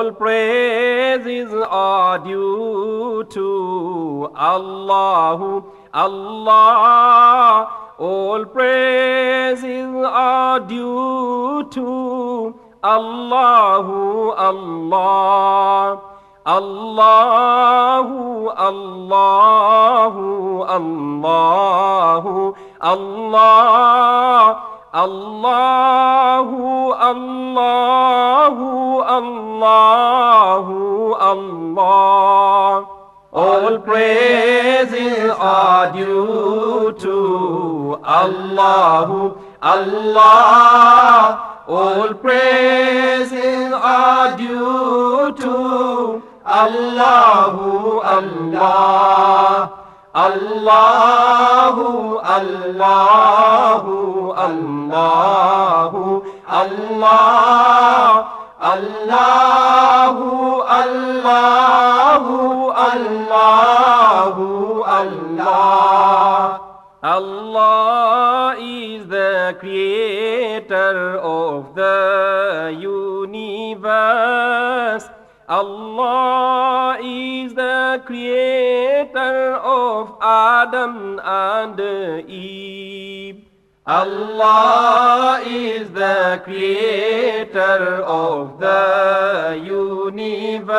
All praises are due to Allah, Allah. All praises are due to Allah, Allah. Allahu, Allahu, Allahu, Allah, Allahu, Allahu, Allahu, Allah. All praises are due to Allah, Allah. All praises are due to Allahu, Allah. Allahu, Allahu, Allahu, Allah. Allahu, Allahu, Allahu, Allah. Allah is the creator of the universe. Allah is the creator of Adam and Eve. Allah is the creator of the universe.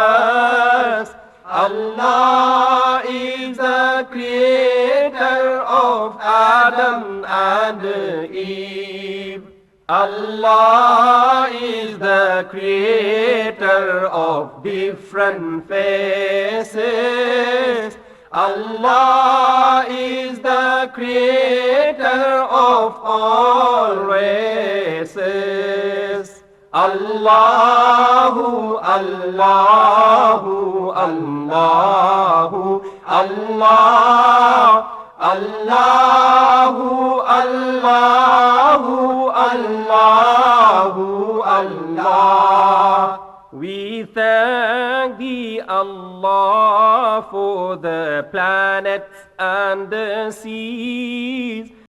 Allah is the creator of Adam and Eve. Allah is the creator of different faces. Allah is the creator of all races. Allahu, Allahu, Allahu, Allah. Allahu, Allahu, Allahu, Allah. We thank Thee, Allah, for the planets and the seas.